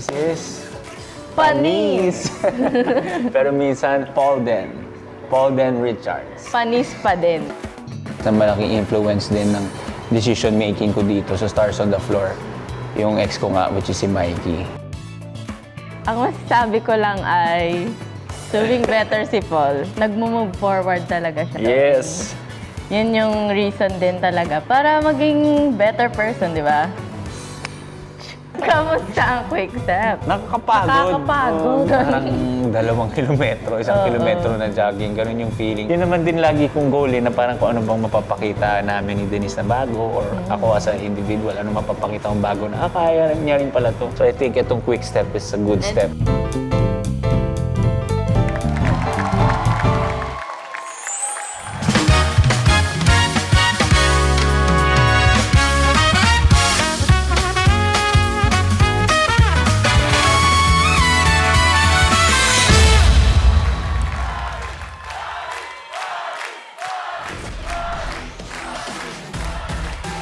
This is... Panis! Pero minsan, Paul Den Richards. Panis pa din. Sa malaking influence din ng decision making ko dito sa Stars on the Floor. Yung ex ko nga, which is si Mikey. Ang masasabi ko lang ay doing better si Paul. Nag-move forward talaga siya. Yes! Yun yung reason din talaga para maging better person, di ba? Kamusta ang quick step? Nakakapagod. Nakakapagod. Oo, parang 2 kilometro, 1 kilometro na jogging. Ganun yung feeling. Yun naman din lagi kong goal na parang kung ano bang mapapakita namin ni Denise na bago or ako as an individual, ano mapapakita kong bago na kaya niya rin pala to. So I think itong quick step is a good step.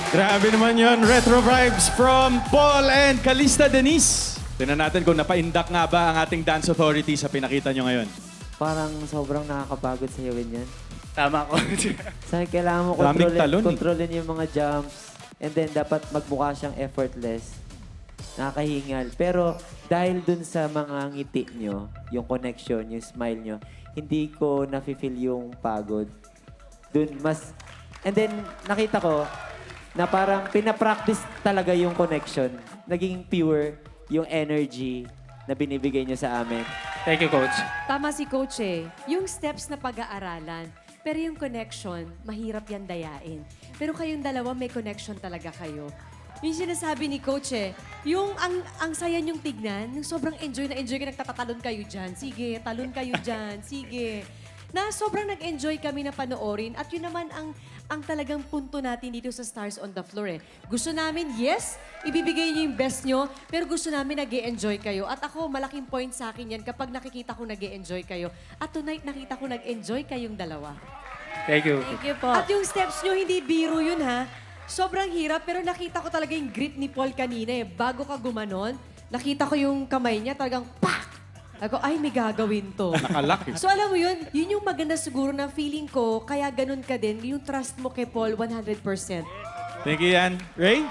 Grabe naman yon, retro vibes from Paul and Calista Denise. Tingnan natin kung napaindak nga ba ang ating dance authority sa pinakita nyo ngayon. Parang sobrang nakakapagod sa yun yan. Tama ko. Sa kailangan mo Daming talon, kontrolin yung mga jumps. And then dapat magmukha siyang effortless. Nakakahingal. Pero dahil dun sa mga ngiti nyo, yung connection, yung smile nyo, hindi ko nafe-feel yung pagod. Dun mas... And then nakita ko na parang pinapractice talaga yung connection. Naging pure yung energy na binibigay nyo sa amin. Thank you, Coach. Tama si Coach eh. Yung steps na pag-aaralan, pero yung connection, mahirap yan dayain. Pero kayong dalawa, may connection talaga kayo. Yung sinasabi ni Coach eh, yung ang saya niyong tignan, yung sobrang enjoy na enjoy ka, nagtatatalon kayo dyan. Sige, talon kayo dyan. Sige. Na sobrang nag-enjoy kami na panoorin at yun naman ang talagang punto natin dito sa Stars on the Floor eh. Gusto namin, yes, ibibigay niyo yung best nyo, pero gusto namin nag-e-enjoy kayo. At ako, malaking point sa akin yan kapag nakikita ko nag-e-enjoy kayo. At tonight, nakita ko nag-enjoy kayong dalawa. Thank you. Thank you po. At yung steps nyo, hindi biro yun ha. Sobrang hirap, pero nakita ko talaga yung grit ni Paul kanina eh. Bago ka gumanon, nakita ko yung kamay niya talagang pak! Ako, ay, may gagawin to. Nakalaki. So alam mo yun, yun yung maganda siguro na feeling ko, kaya ganun ka din, yung trust mo kay Paul 100%. Thank you, Yan. Ray?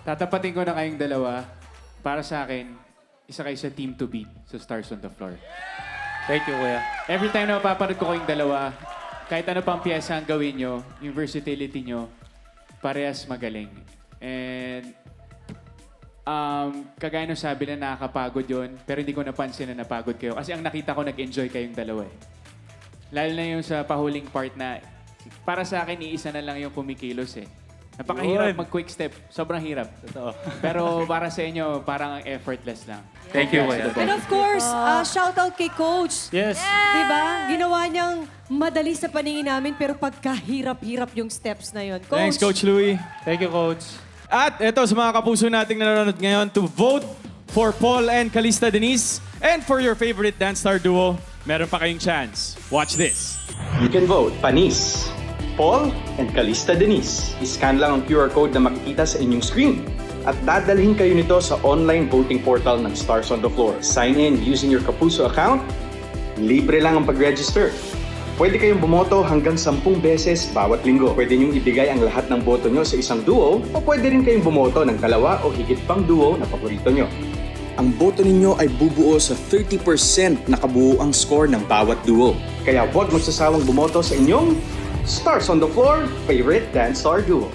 Tatapatin ko na kayong dalawa. Para sa akin, isa kayo sa team to beat sa Stars on the Floor. Thank you, Kuya. Every time na mapapanood ko kayong dalawa, kahit ano pang piyesa ang gawin nyo, yung versatility nyo, parehas magaling. And kagaya nung sabi na nakakapagod yon, pero hindi ko napansin na napagod kayo. Kasi ang nakita ko, nag-enjoy kayong dalawa eh. Lalo na yung sa pahuling part na, para sa akin, iisa na lang yung kumikilos eh. Napakahirap mag-quick step. Sobrang hirap. Totoo. Pero para sa inyo, parang effortless lang. Thank you, Kuya. And of course, shout out kay Coach. Yes. Diba? Ginawa niyang madali sa paningin namin, pero pagkahirap-hirap yung steps na yun. Thanks, Coach Louie. Thank you, Coach. At ito sa mga kapuso nating nanonood ngayon to vote for Paul and Calista Denise and for your favorite dance star duo, meron pa kayong chance. Watch this. You can vote Panis, Paul, and Calista Denise. Iscan lang ang QR code na makikita sa inyong screen. At dadalhin kayo nito sa online voting portal ng Stars on the Floor. Sign in using your Kapuso account. Libre lang ang pag-register. Pwede kayong bumoto hanggang 10 beses bawat linggo. Pwede niyong ibigay ang lahat ng boto nyo sa isang duo o pwede rin kayong bumoto ng 2 o higit pang duo na paborito nyo. Ang boto ninyo ay bubuo sa 30% na kabuuang score ng bawat duo. Kaya huwag magsasawang bumoto sa inyong Stars on the Floor favorite dance star duo.